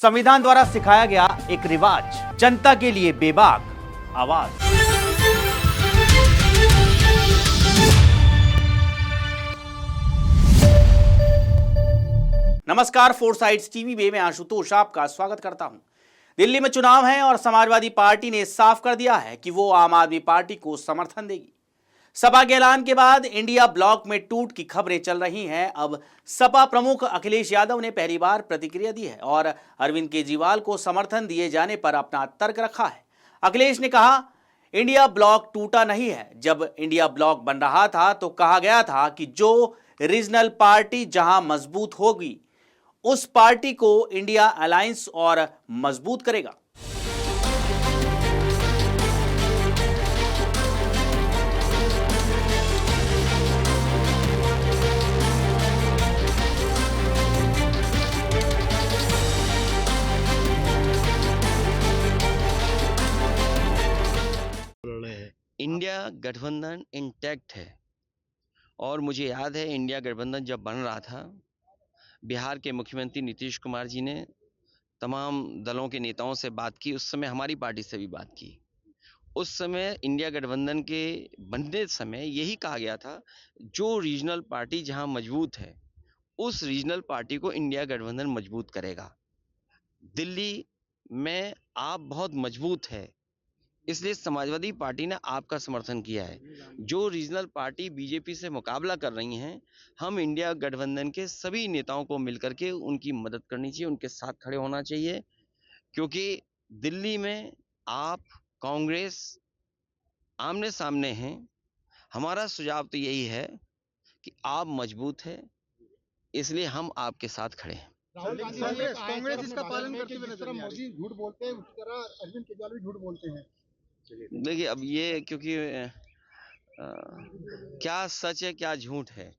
संविधान द्वारा सिखाया गया एक रिवाज, जनता के लिए बेबाक आवाज। नमस्कार, फोर साइड्स टीवी में मैं आशुतोष आपका स्वागत करता हूं। दिल्ली में चुनाव है और समाजवादी पार्टी ने साफ कर दिया है कि वो आम आदमी पार्टी को समर्थन देगी। सपा के ऐलान के बाद इंडिया ब्लॉक में टूट की खबरें चल रही हैं। अब सपा प्रमुख अखिलेश यादव ने पहली बार प्रतिक्रिया दी है और अरविंद केजरीवाल को समर्थन दिए जाने पर अपना तर्क रखा है। अखिलेश ने कहा, इंडिया ब्लॉक टूटा नहीं है। जब इंडिया ब्लॉक बन रहा था तो कहा गया था कि जो रीजनल पार्टी जहां मजबूत होगी उस पार्टी को इंडिया अलायंस और मजबूत करेगा। इंडिया गठबंधन इंटैक्ट है और मुझे याद है इंडिया गठबंधन जब बन रहा था, बिहार के मुख्यमंत्री नीतीश कुमार जी ने तमाम दलों के नेताओं से बात की। उस समय हमारी पार्टी से भी बात की। उस समय इंडिया गठबंधन के बनते समय यही कहा गया था, जो रीजनल पार्टी जहां मजबूत है उस रीजनल पार्टी को इंडिया गठबंधन मजबूत करेगा। दिल्ली में आप बहुत मजबूत है, इसलिए समाजवादी पार्टी ने आपका समर्थन किया है। जो रीजनल पार्टी बीजेपी से मुकाबला कर रही हैं, हम इंडिया गठबंधन के सभी नेताओं को मिलकर के उनकी मदद करनी चाहिए, उनके साथ खड़े होना चाहिए, क्योंकि दिल्ली में आप कांग्रेस आमने सामने हैं। हमारा सुझाव तो यही है कि आप मजबूत हैं, इसलिए हम आपके साथ खड़े हैं। कांग्रेस इसका पालन करती हुए नजर मोदी झूठ बोलते हैं, उसी तरह अरविंद केजरीवाल भी झूठ बोलते हैं। देखिए, अब ये क्योंकि क्या सच है क्या झूठ है,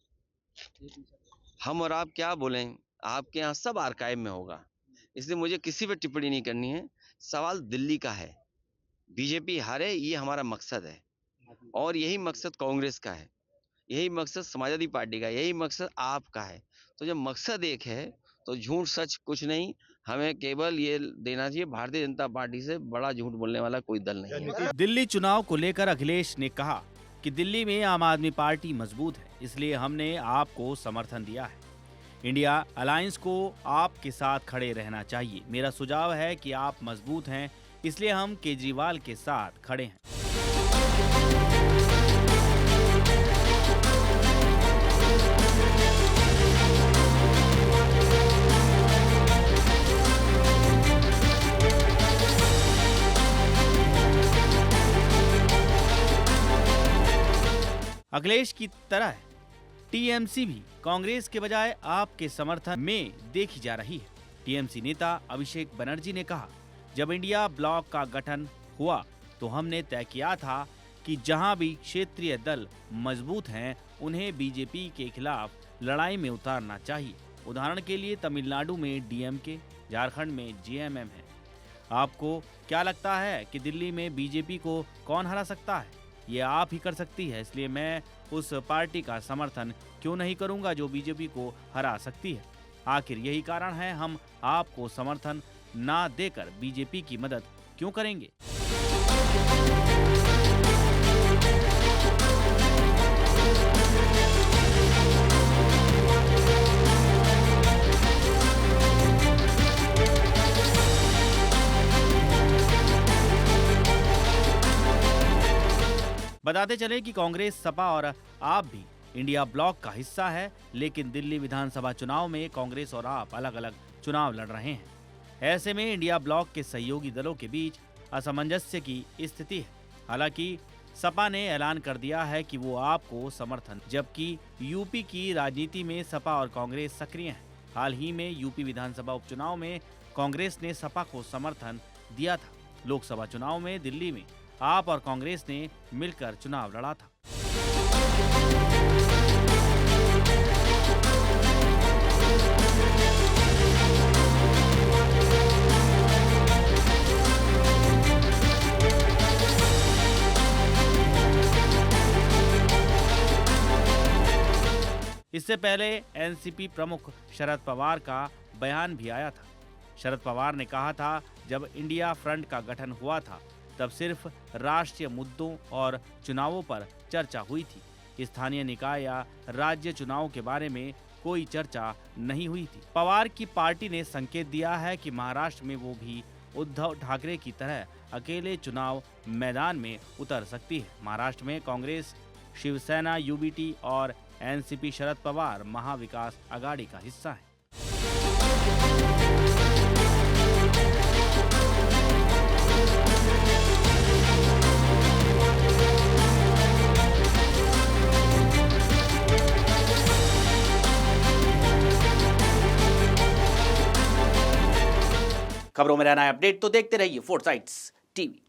हम और आप क्या बोलें, आपके यहाँ सब आर्काइव में होगा, इसलिए मुझे किसी पर टिप्पणी नहीं करनी है। सवाल दिल्ली का है, बीजेपी हारे ये हमारा मकसद है और यही मकसद कांग्रेस का है, यही मकसद समाजवादी पार्टी का, यही मकसद आपका है। तो जब मकसद एक है तो झूठ सच कुछ नहीं, हमें केवल ये देना चाहिए, भारतीय जनता पार्टी से बड़ा झूठ बोलने वाला कोई दल नहीं है। दिल्ली चुनाव को लेकर अखिलेश ने कहा कि दिल्ली में आम आदमी पार्टी मजबूत है, इसलिए हमने आपको समर्थन दिया है। इंडिया अलायंस को आपके साथ खड़े रहना चाहिए। मेरा सुझाव है कि आप मजबूत हैं, इसलिए हम केजरीवाल के साथ खड़े हैं। अखिलेश की तरह टीएमसी भी कांग्रेस के बजाय आपके समर्थन में देखी जा रही है। टीएमसी नेता अभिषेक बनर्जी ने कहा, जब इंडिया ब्लॉक का गठन हुआ तो हमने तय किया था कि जहां भी क्षेत्रीय दल मजबूत हैं उन्हें बीजेपी के खिलाफ लड़ाई में उतारना चाहिए। उदाहरण के लिए तमिलनाडु में डीएमके, झारखंड में जेएमएम है। आपको क्या लगता है कि दिल्ली में बीजेपी को कौन हरा सकता है? ये आप ही कर सकती है, इसलिए मैं उस पार्टी का समर्थन क्यों नहीं करूंगा जो बीजेपी को हरा सकती है। आखिर यही कारण है, हम आपको समर्थन ना देकर बीजेपी की मदद क्यों करेंगे। बताते चले कि कांग्रेस, सपा और आप भी इंडिया ब्लॉक का हिस्सा है, लेकिन दिल्ली विधानसभा चुनाव में कांग्रेस और आप अलग अलग चुनाव लड़ रहे हैं। ऐसे में इंडिया ब्लॉक के सहयोगी दलों के बीच असमंजस्य की स्थिति है। हालांकि सपा ने ऐलान कर दिया है कि वो आपको समर्थन, जबकि यूपी की राजनीति में सपा और कांग्रेस सक्रिय हैं। हाल ही में यूपी विधानसभा उपचुनाव में कांग्रेस ने सपा को समर्थन दिया था। लोकसभा चुनाव में दिल्ली में आप और कांग्रेस ने मिलकर चुनाव लड़ा था। इससे पहले एनसीपी प्रमुख शरद पवार का बयान भी आया था। शरद पवार ने कहा था, जब इंडिया फ्रंट का गठन हुआ था तब सिर्फ राष्ट्रीय मुद्दों और चुनावों पर चर्चा हुई थी। स्थानीय निकाय या राज्य चुनाव के बारे में कोई चर्चा नहीं हुई थी। पवार की पार्टी ने संकेत दिया है कि महाराष्ट्र में वो भी उद्धव ठाकरे की तरह अकेले चुनाव मैदान में उतर सकती है। महाराष्ट्र में कांग्रेस, शिवसेना, यूबीटी और एनसीपी शरद पवार महाविकास आघाड़ी का हिस्सा है। खबरों में रहना है अपडेट तो देखते रहिए फोर्साइट्स टीवी।